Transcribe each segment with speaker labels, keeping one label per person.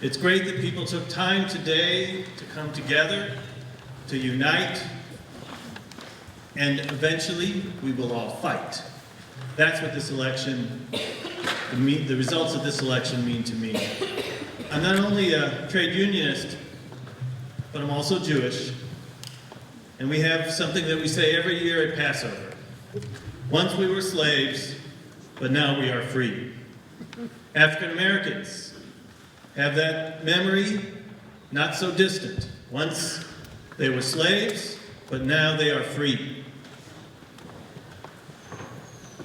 Speaker 1: It's great that people took time today to come together, to unite, and eventually we will all fight. That's what this election, the results of this election mean to me. I'm not only a trade unionist, but I'm also Jewish. And we have something that we say every year at Passover. Once we were slaves, but now we are free. African Americans have that memory not so distant. Once they were slaves, but now they are free.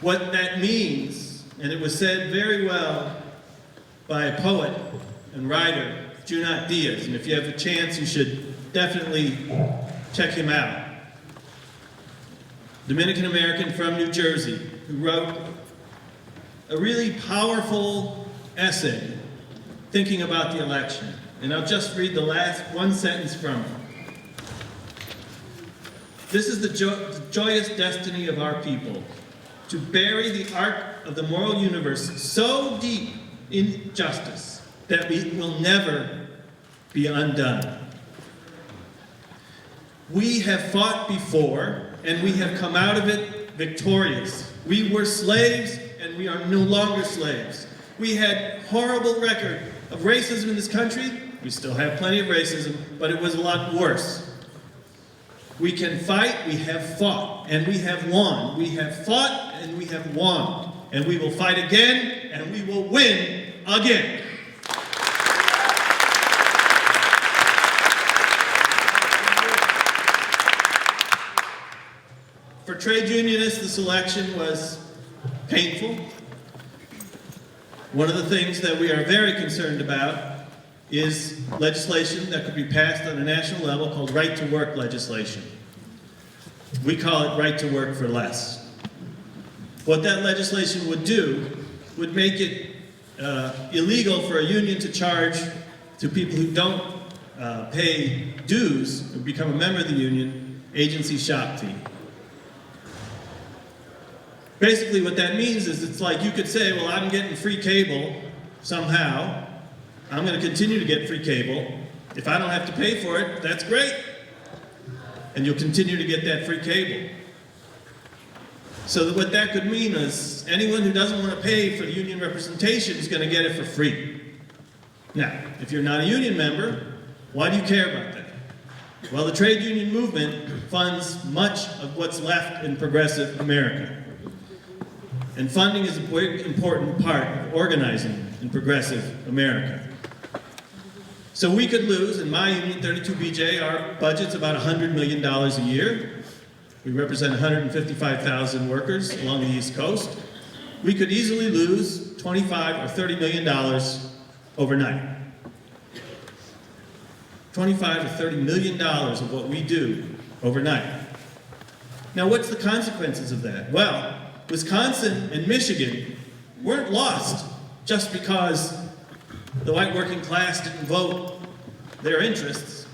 Speaker 1: What that means, and it was said very well by a poet and writer, Junot Diaz, and if you have a chance, you should definitely check him out. Dominican American from New Jersey, who wrote a really powerful essay thinking about the election. And I'll just read the last one sentence from it. This is the joyous destiny of our people, to bury the arc of the moral universe so deep in justice that we will never be undone. We have fought before, and we have come out of it victorious. We were slaves, and we are no longer slaves. We had horrible record of racism in this country. We still have plenty of racism, but it was a lot worse. We can fight, we have fought, and we have won. We have fought, and we have won. And we will fight again, and we will win again. For trade unionists, this election was painful. One of the things that we are very concerned about is legislation that could be passed on a national level called right to work legislation. We call it right to work for less. What that legislation would do would make it illegal for a union to charge to people who don't pay dues or become a member of the union, agency shop fee. Basically what that means is it's like you could say, well, I'm getting free cable somehow. I'm going to continue to get free cable. If I don't have to pay for it, that's great. And you'll continue to get that free cable. So what that could mean is anyone who doesn't want to pay for union representation is going to get it for free. Now, if you're not a union member, why do you care about that? Well, the trade union movement funds much of what's left in progressive America. And funding is a big, important part of organizing in progressive America. So we could lose, in my union, 32BJ, our budget's about $100 million a year. We represent 155,000 workers along the East Coast. We could easily lose $25 or $30 million overnight. $25 or $30 million of what we do overnight. Now, what's the consequences of that? Well, Wisconsin and Michigan weren't lost just because the white working class didn't vote their interests.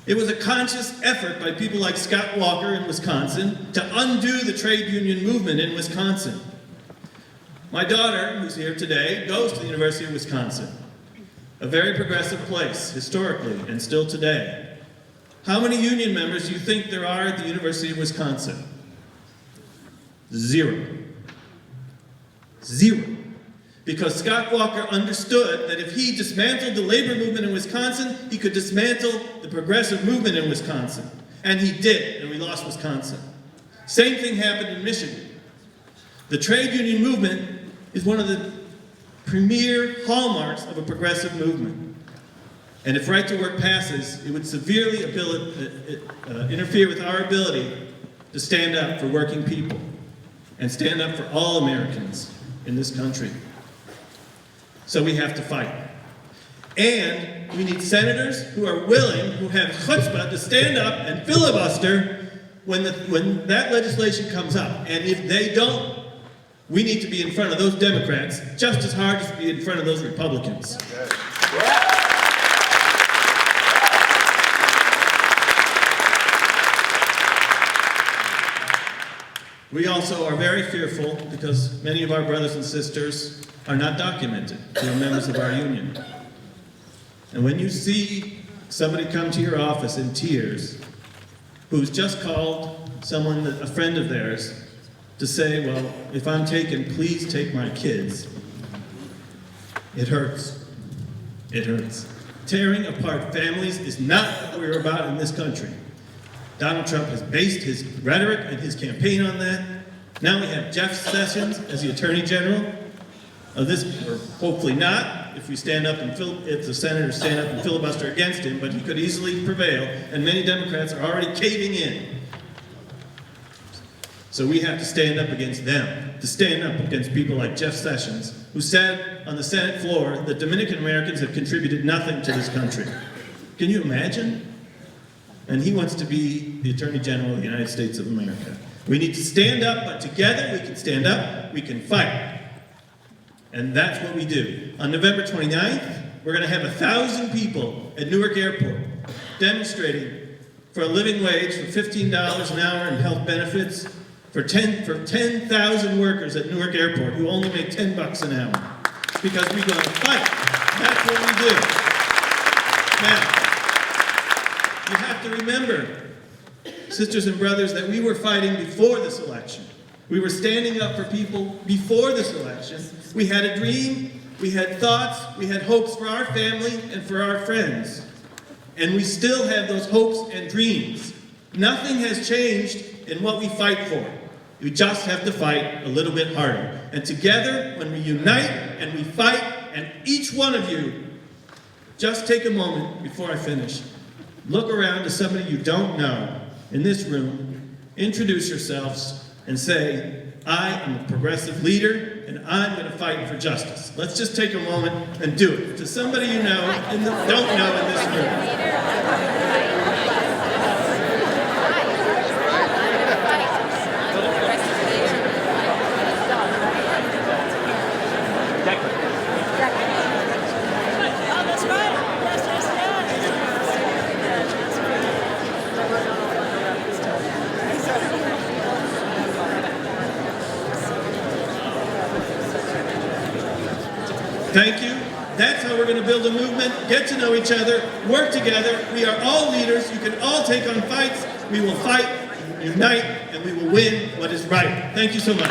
Speaker 1: It was a conscious effort by people like Scott Walker in Wisconsin to undo the trade union movement in Wisconsin. My daughter, who's here today, goes to the University of Wisconsin, a very progressive place, historically and still today. How many union members do you think there are at the University of Wisconsin? Zero. Zero. Because Scott Walker understood that if he dismantled the labor movement in Wisconsin, he could dismantle the progressive movement in Wisconsin. And he did, and we lost Wisconsin. Same thing happened in Michigan. The trade union movement is one of the premier hallmarks of a progressive movement. And if right to work passes, it would severely interfere with our ability to stand up for working people and stand up for all Americans in this country. So we have to fight. And we need senators who are willing, who have chutzpah to stand up and filibuster when that legislation comes up. And if they don't, we need to be in front of those Democrats just as hard as to be in front of those Republicans. We also are very fearful because many of our brothers and sisters are not documented. They are members of our union. And when you see somebody come to your office in tears, who's just called someone, a friend of theirs, to say, well, if I'm taken, please take my kids, it hurts. It hurts. Tearing apart families is not what we're about in this country. Donald Trump has based his rhetoric and his campaign on that. Now we have Jeff Sessions as the Attorney General of this, or hopefully not, if we stand up and if the senators stand up and filibuster against him, but he could easily prevail, and many Democrats are already caving in. So we have to stand up against them, to stand up against people like Jeff Sessions, who said on the Senate floor that Dominican Americans have contributed nothing to this country. Can you imagine? And he wants to be the Attorney General of the United States of America. We need to stand up, but together we can stand up, we can fight. And that's what we do. On November 29th, we're going to have 1,000 people at Newark Airport demonstrating for a living wage, for $15 an hour in health benefits, for 10,000 workers at Newark Airport who only make $10 an hour. Because we're going to fight. That's what we do. Now, you have to remember, sisters and brothers, that we were fighting before this election. We were standing up for people before this election. We had a dream, we had thoughts, we had hopes for our family and for our friends. And we still have those hopes and dreams. Nothing has changed in what we fight for. We just have to fight a little bit harder. And together, when we unite and we fight, and each one of you, just take a moment before I finish. Look around to somebody you don't know in this room, introduce yourselves, and say, I am a progressive leader, and I'm going to fight for justice. Let's just take a moment and do it. To somebody you know and don't know in this room. Thank you. That's how we're going to build a movement, get to know each other, work together. We are all leaders. You can all take on fights. We will fight, unite, and we will win what is right. Thank you so much.